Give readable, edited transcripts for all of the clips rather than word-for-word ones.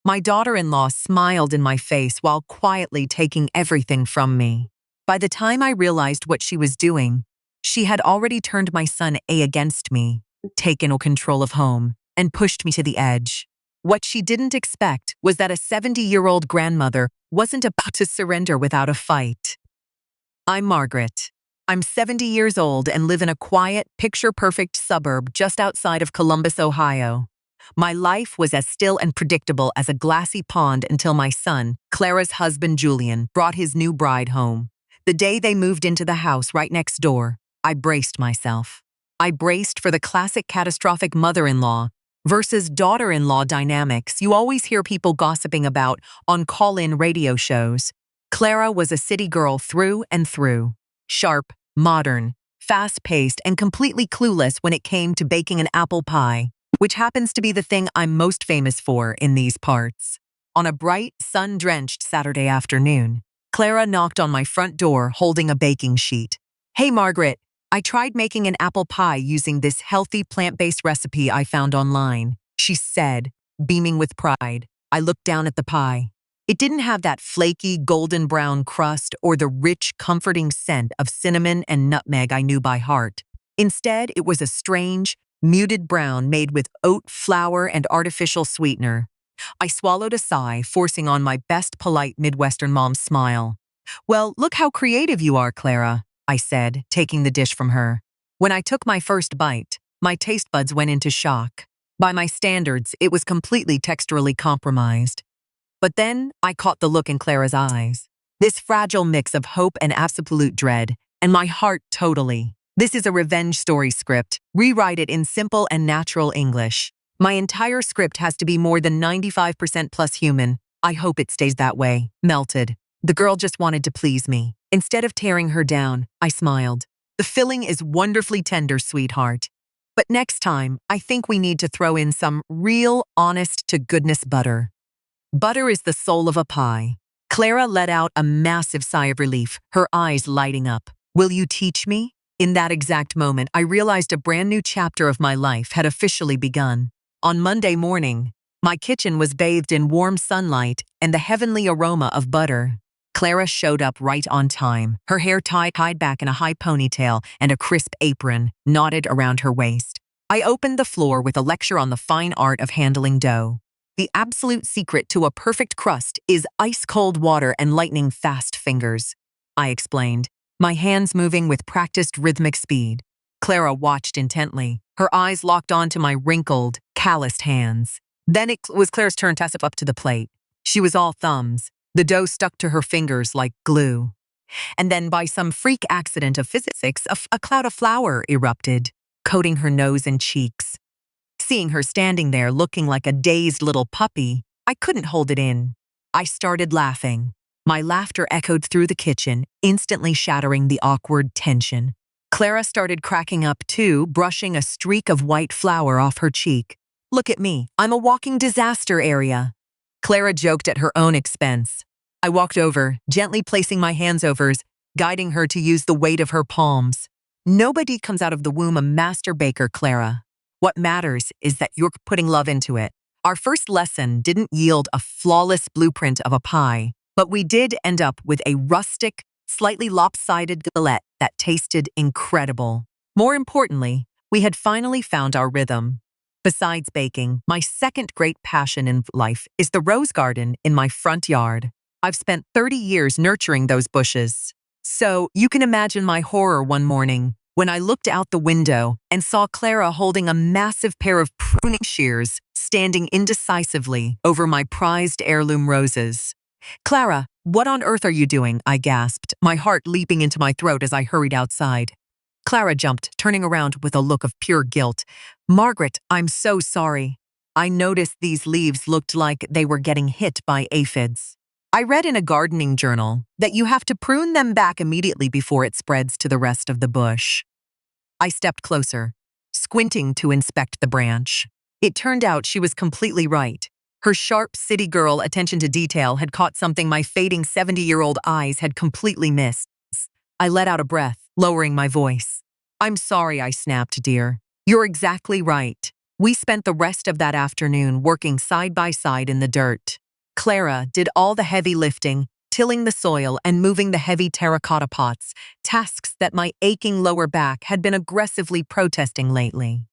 My daughter-in-law smiled in my face while quietly taking everything from me. By the time I realized what she was doing, she had already turned my son A against me, taken control of home, and pushed me to the edge. What she didn't expect was that a 70-year-old grandmother wasn't about to surrender without a fight. I'm Margaret. I'm 70 years old and live in a quiet, picture-perfect suburb just outside of Columbus, Ohio. My life was as still and predictable as a glassy pond until my son, Clara's husband Julian, brought his new bride home. The day they moved into the house right next door, I braced myself. I braced for the classic catastrophic mother-in-law versus daughter-in-law dynamics you always hear people gossiping about on call-in radio shows. Clara was a city girl through and through. Sharp, modern, fast-paced, and completely clueless when it came to baking an apple pie, which happens to be the thing I'm most famous for in these parts. On a bright, sun-drenched Saturday afternoon, Clara knocked on my front door holding a baking sheet. "Hey, Margaret, I tried making an apple pie using this healthy plant-based recipe I found online," she said, beaming with pride. I looked down at the pie. It didn't have that flaky, golden brown crust or the rich, comforting scent of cinnamon and nutmeg I knew by heart. Instead, it was a strange, muted brown made with oat flour and artificial sweetener. I swallowed a sigh, forcing on my best polite Midwestern mom smile. "Well, look how creative you are, Clara," I said, taking the dish from her. When I took my first bite, my taste buds went into shock. By my standards, it was completely texturally compromised. But then I caught the look in Clara's eyes. This fragile mix of hope and absolute dread, and my heart totally. "This is a revenge story script. Rewrite it in simple and natural English. My entire script has to be more than 95% plus human. I hope it stays that way." Melted. The girl just wanted to please me. Instead of tearing her down, I smiled. "The filling is wonderfully tender, sweetheart. But next time, I think we need to throw in some real, honest-to-goodness butter." Butter is the soul of a pie. Clara let out a massive sigh of relief, her eyes lighting up. "Will you teach me?" In that exact moment, I realized a brand new chapter of my life had officially begun. On Monday morning, my kitchen was bathed in warm sunlight and the heavenly aroma of butter. Clara showed up right on time, her hair tied back in a high ponytail and a crisp apron knotted around her waist. I opened the floor with a lecture on the fine art of handling dough. The absolute secret to a perfect crust is ice-cold water and lightning-fast fingers, I explained, my hands moving with practiced rhythmic speed. Clara watched intently, her eyes locked onto my wrinkled, calloused hands. Then it was Clara's turn to step up to the plate. She was all thumbs. The dough stuck to her fingers like glue. And then by some freak accident of physics, a cloud of flour erupted, coating her nose and cheeks. Seeing her standing there looking like a dazed little puppy, I couldn't hold it in. I started laughing. My laughter echoed through the kitchen, instantly shattering the awkward tension. Clara started cracking up too, brushing a streak of white flour off her cheek. "Look at me, I'm a walking disaster area." Clara joked at her own expense. I walked over, gently placing my hands over hers, guiding her to use the weight of her palms. "Nobody comes out of the womb a master baker, Clara. What matters is that you're putting love into it." Our first lesson didn't yield a flawless blueprint of a pie, but we did end up with a rustic, slightly lopsided galette that tasted incredible. More importantly, we had finally found our rhythm. Besides baking, my second great passion in life is the rose garden in my front yard. I've spent 30 years nurturing those bushes. So you can imagine my horror one morning when I looked out the window and saw Clara holding a massive pair of pruning shears standing indecisively over my prized heirloom roses. "Clara, what on earth are you doing?" I gasped, my heart leaping into my throat as I hurried outside. Clara jumped, turning around with a look of pure guilt. "Margaret, I'm so sorry. I noticed these leaves looked like they were getting hit by aphids. I read in a gardening journal that you have to prune them back immediately before it spreads to the rest of the bush." I stepped closer, squinting to inspect the branch. It turned out she was completely right. Her sharp city girl attention to detail had caught something my fading 70-year-old eyes had completely missed. I let out a breath, lowering my voice. "I'm sorry," I snapped, "dear. You're exactly right. We spent the rest of that afternoon working side by side in the dirt. Clara did all the heavy lifting, tilling the soil and moving the heavy terracotta pots, tasks that my aching lower back had been aggressively protesting lately.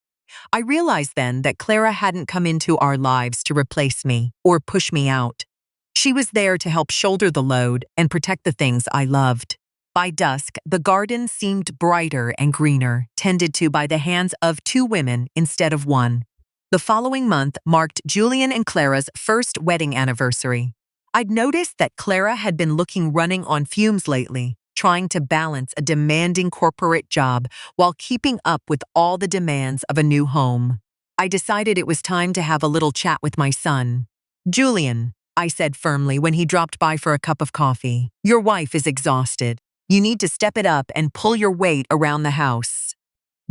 I realized then that Clara hadn't come into our lives to replace me or push me out. She was there to help shoulder the load and protect the things I loved. By dusk, the garden seemed brighter and greener, tended to by the hands of two women instead of one. The following month marked Julian and Clara's first wedding anniversary. I'd noticed that Clara had been looking running on fumes lately, trying to balance a demanding corporate job while keeping up with all the demands of a new home. I decided it was time to have a little chat with my son. "Julian," I said firmly when he dropped by for a cup of coffee, "your wife is exhausted. You need to step it up and pull your weight around the house."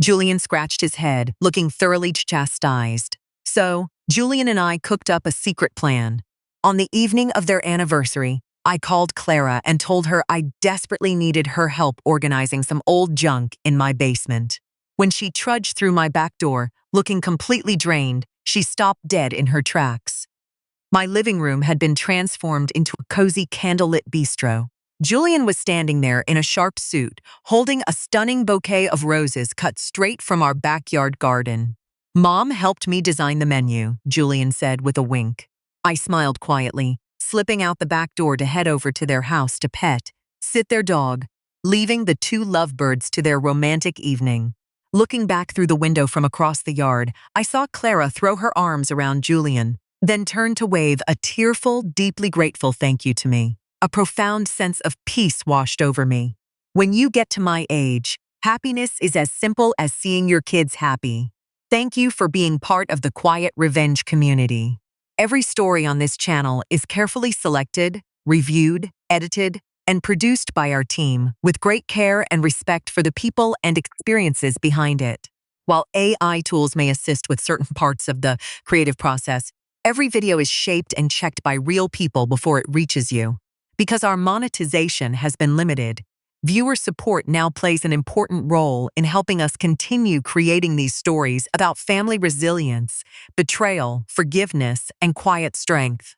Julian scratched his head, looking thoroughly chastised. So, Julian and I cooked up a secret plan. On the evening of their anniversary, I called Clara and told her I desperately needed her help organizing some old junk in my basement. When she trudged through my back door, looking completely drained, she stopped dead in her tracks. My living room had been transformed into a cozy candlelit bistro. Julian was standing there in a sharp suit, holding a stunning bouquet of roses cut straight from our backyard garden. "Mom helped me design the menu," Julian said with a wink. I smiled quietly, slipping out the back door to head over to their house to sit their dog, leaving the two lovebirds to their romantic evening. Looking back through the window from across the yard, I saw Clara throw her arms around Julian, then turn to wave a tearful, deeply grateful thank you to me. A profound sense of peace washed over me. When you get to my age, happiness is as simple as seeing your kids happy. Thank you for being part of the Quiet Revenge community. Every story on this channel is carefully selected, reviewed, edited, and produced by our team with great care and respect for the people and experiences behind it. While AI tools may assist with certain parts of the creative process, every video is shaped and checked by real people before it reaches you. Because our monetization has been limited, viewer support now plays an important role in helping us continue creating these stories about family resilience, betrayal, forgiveness, and quiet strength.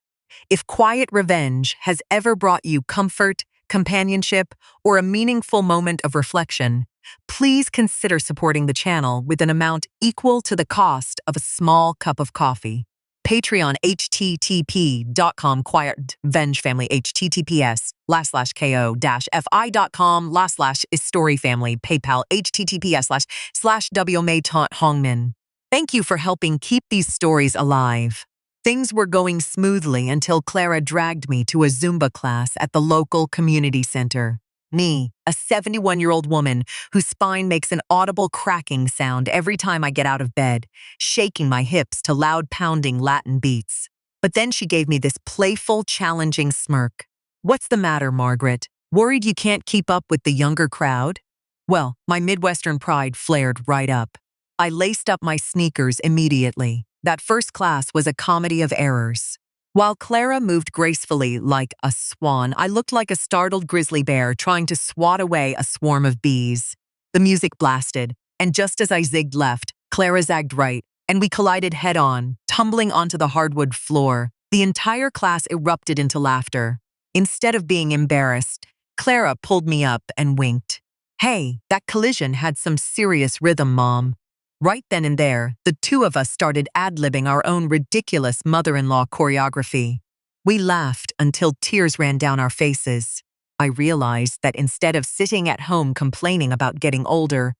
If Quiet Revenge has ever brought you comfort, companionship, or a meaningful moment of reflection, please consider supporting the channel with an amount equal to the cost of a small cup of coffee. Patreon http.com Quiet Revenge Family https://ko-fi.com/story family PayPal https://wmei Thank you for helping keep these stories alive. Things were going smoothly until Clara dragged me to a Zumba class at the local community center. Me, a 71-year-old woman whose spine makes an audible cracking sound every time I get out of bed, shaking my hips to loud pounding Latin beats. But then she gave me this playful, challenging smirk. "What's the matter, Margaret? Worried you can't keep up with the younger crowd?" Well, my Midwestern pride flared right up. I laced up my sneakers immediately. That first class was a comedy of errors. While Clara moved gracefully like a swan, I looked like a startled grizzly bear trying to swat away a swarm of bees. The music blasted, and just as I zigged left, Clara zagged right, and we collided head-on, tumbling onto the hardwood floor. The entire class erupted into laughter. Instead of being embarrassed, Clara pulled me up and winked. "Hey, that collision had some serious rhythm, Mom." Right then and there, the two of us started ad-libbing our own ridiculous mother-in-law choreography. We laughed until tears ran down our faces. I realized that instead of sitting at home complaining about getting older,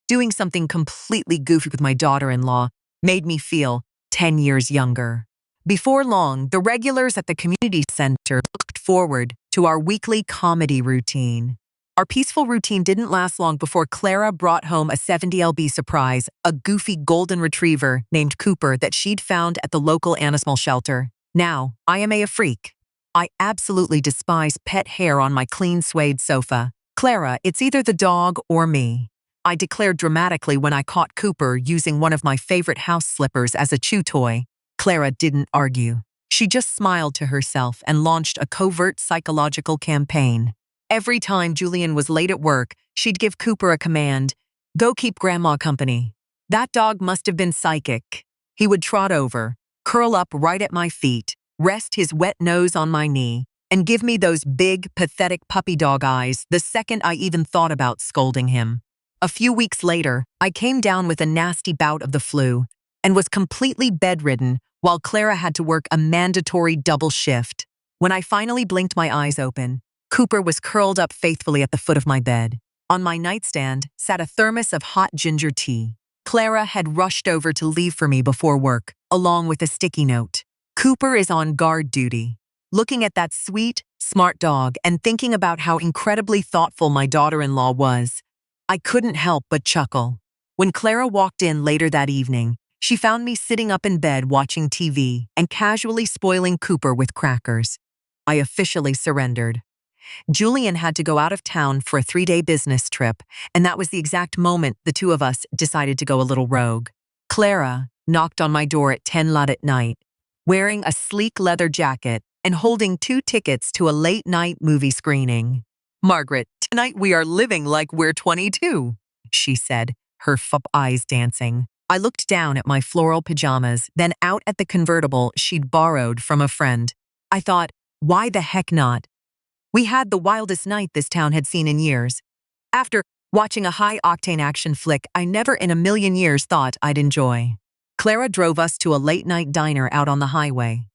doing something completely goofy with my daughter-in-law made me feel 10 years younger. Before long, the regulars at the community center looked forward to our weekly comedy routine. Our peaceful routine didn't last long before Clara brought home a 70lb surprise, a goofy golden retriever named Cooper that she'd found at the local animal shelter. Now, I am a freak. I absolutely despise pet hair on my clean suede sofa. "Clara, it's either the dog or me," I declared dramatically when I caught Cooper using one of my favorite house slippers as a chew toy. Clara didn't argue. She just smiled to herself and launched a covert psychological campaign. Every time Julian was late at work, she'd give Cooper a command, "Go keep Grandma company." That dog must have been psychic. He would trot over, curl up right at my feet, rest his wet nose on my knee, and give me those big, pathetic puppy dog eyes the second I even thought about scolding him. A few weeks later, I came down with a nasty bout of the flu and was completely bedridden while Clara had to work a mandatory double shift. When I finally blinked my eyes open, Cooper was curled up faithfully at the foot of my bed. On my nightstand sat a thermos of hot ginger tea. Clara had rushed over to leave for me before work, along with a sticky note. Cooper is on guard duty. Looking at that sweet, smart dog and thinking about how incredibly thoughtful my daughter-in-law was, I couldn't help but chuckle. When Clara walked in later that evening, she found me sitting up in bed watching TV and casually spoiling Cooper with crackers. I officially surrendered. Julian had to go out of town for a 3-day business trip, and that was the exact moment the two of us decided to go a little rogue. Clara knocked on my door at 10 at night, wearing a sleek leather jacket and holding 2 tickets to a late-night movie screening. "Margaret, tonight we are living like we're 22, she said, her eyes dancing. I looked down at my floral pajamas, then out at the convertible she'd borrowed from a friend. I thought, why the heck not? We had the wildest night this town had seen in years. After watching a high-octane action flick I never in a million years thought I'd enjoy. Clara drove us to a late-night diner out on the highway.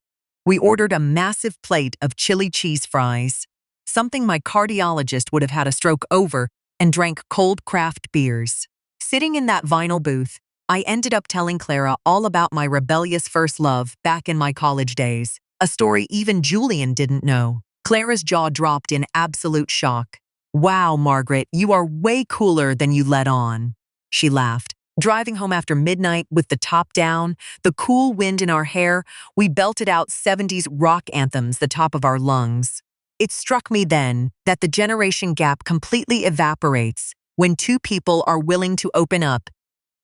We ordered a massive plate of chili cheese fries, something my cardiologist would have had a stroke over, and drank cold craft beers. Sitting in that vinyl booth, I ended up telling Clara all about my rebellious first love back in my college days, a story even Julian didn't know. Clara's jaw dropped in absolute shock. "Wow, Margaret, you are way cooler than you let on," she laughed. Driving home after midnight with the top down, the cool wind in our hair, we belted out 70s rock anthems the top of our lungs. It struck me then that the generation gap completely evaporates when two people are willing to open up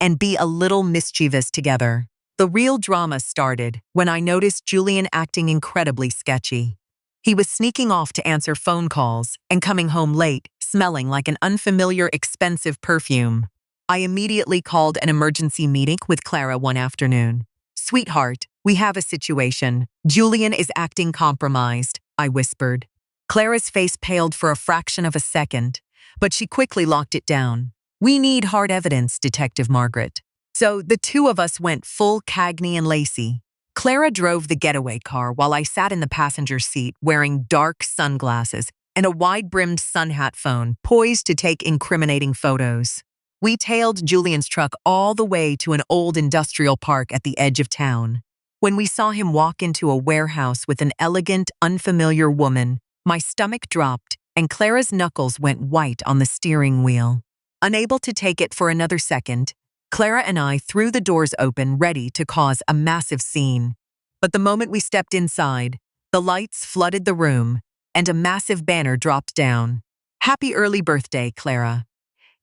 and be a little mischievous together. The real drama started when I noticed Julian acting incredibly sketchy. He was sneaking off to answer phone calls and coming home late, smelling like an unfamiliar, expensive perfume. I immediately called an emergency meeting with Clara one afternoon. "Sweetheart, we have a situation. Julian is acting compromised," I whispered. Clara's face paled for a fraction of a second, but she quickly locked it down. "We need hard evidence, Detective Margaret." So the two of us went full Cagney and Lacey. Clara drove the getaway car while I sat in the passenger seat wearing dark sunglasses and a wide-brimmed sun hat phone poised to take incriminating photos. We tailed Julian's truck all the way to an old industrial park at the edge of town. When we saw him walk into a warehouse with an elegant, unfamiliar woman, my stomach dropped and Clara's knuckles went white on the steering wheel. Unable to take it for another second, Clara and I threw the doors open, ready to cause a massive scene. But the moment we stepped inside, the lights flooded the room and a massive banner dropped down. "Happy early birthday, Clara."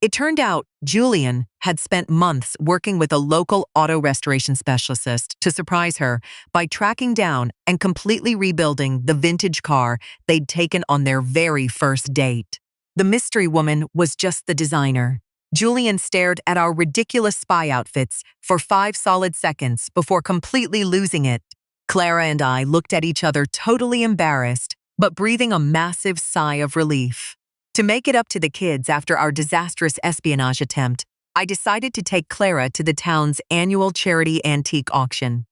It turned out Julian had spent months working with a local auto restoration specialist to surprise her by tracking down and completely rebuilding the vintage car they'd taken on their very first date. The mystery woman was just the designer. Julian stared at our ridiculous spy outfits for 5 solid seconds before completely losing it. Clara and I looked at each other totally embarrassed, but breathing a massive sigh of relief. To make it up to the kids after our disastrous espionage attempt, I decided to take Clara to the town's annual charity antique auction.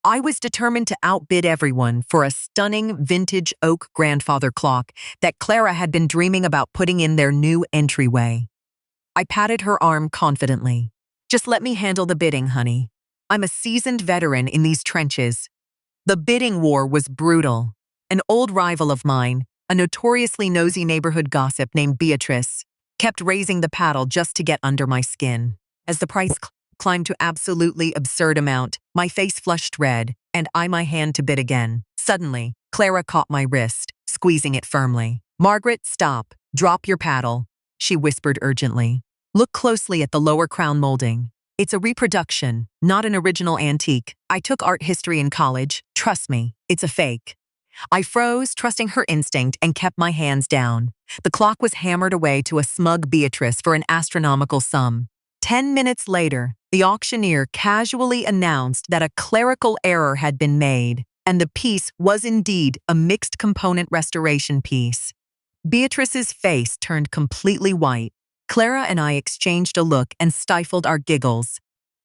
I was determined to outbid everyone for a stunning vintage oak grandfather clock that Clara had been dreaming about putting in their new entryway. I patted her arm confidently. "Just let me handle the bidding, honey. I'm a seasoned veteran in these trenches." The bidding war was brutal. An old rival of mine, a notoriously nosy neighborhood gossip named Beatrice, kept raising the paddle just to get under my skin. As the price climbed to absolutely absurd amount, my face flushed red, and I my hand to bid again. Suddenly, Clara caught my wrist, squeezing it firmly. "Margaret, stop. Drop your paddle," she whispered urgently. "Look closely at the lower crown molding. It's a reproduction, not an original antique. I took art history in college. Trust me, it's a fake." I froze, trusting her instinct, and kept my hands down. The clock was hammered away to a smug Beatrice for an astronomical sum. 10 minutes later, the auctioneer casually announced that a clerical error had been made, and the piece was indeed a mixed component restoration piece. Beatrice's face turned completely white. Clara and I exchanged a look and stifled our giggles.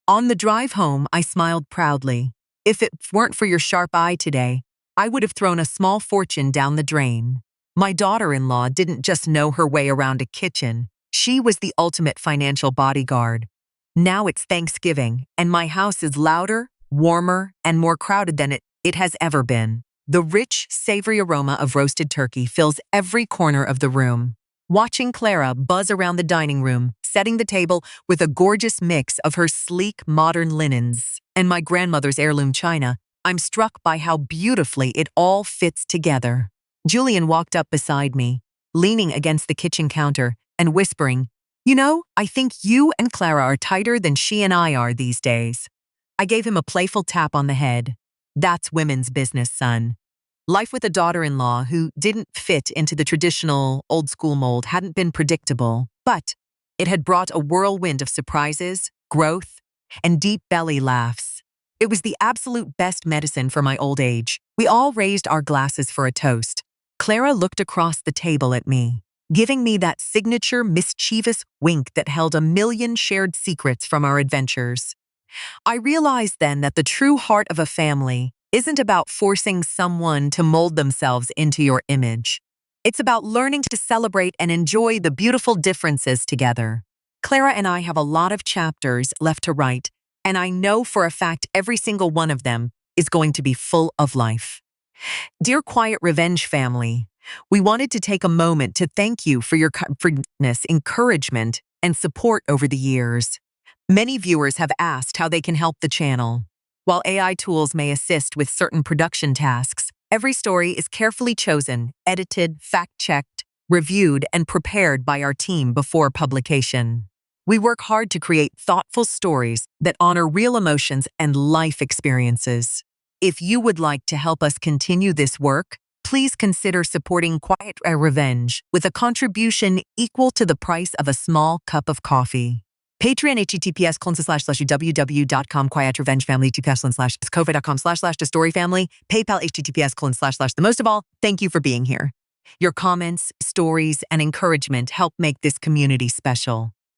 On the drive home, I smiled proudly. If it weren't for your sharp eye today, I would have thrown a small fortune down the drain. My daughter-in-law didn't just know her way around a kitchen. She was the ultimate financial bodyguard. Now it's Thanksgiving, and my house is louder, warmer, and more crowded than it has ever been. The rich, savory aroma of roasted turkey fills every corner of the room. Watching Clara buzz around the dining room, setting the table with a gorgeous mix of her sleek, modern linens and my grandmother's heirloom china, I'm struck by how beautifully it all fits together. Julian walked up beside me, leaning against the kitchen counter and whispering, "You know, I think you and Clara are tighter than she and I are these days." I gave him a playful tap on the head. That's women's business, son. Life with a daughter-in-law who didn't fit into the traditional old-school mold hadn't been predictable, but it had brought a whirlwind of surprises, growth, and deep belly laughs. It was the absolute best medicine for my old age. We all raised our glasses for a toast. Clara looked across the table at me, giving me that signature mischievous wink that held a million shared secrets from our adventures. I realized then that the true heart of a family isn't about forcing someone to mold themselves into your image. It's about learning to celebrate and enjoy the beautiful differences together. Clara and I have a lot of chapters left to write, and I know for a fact every single one of them is going to be full of life. Dear Quiet Revenge family, we wanted to take a moment to thank you for your kindness, encouragement, and support over the years. Many viewers have asked how they can help the channel. While AI tools may assist with certain production tasks, every story is carefully chosen, edited, fact-checked, reviewed, and prepared by our team before publication. We work hard to create thoughtful stories that honor real emotions and life experiences. If you would like to help us continue this work, please consider supporting Quiet Revenge with a contribution equal to the price of a small cup of coffee. Patreon https://www.com quietrevengefamily /covid.com/the story family PayPal https:// the most of all, thank you for being here. Your comments, stories, and encouragement help make this community special.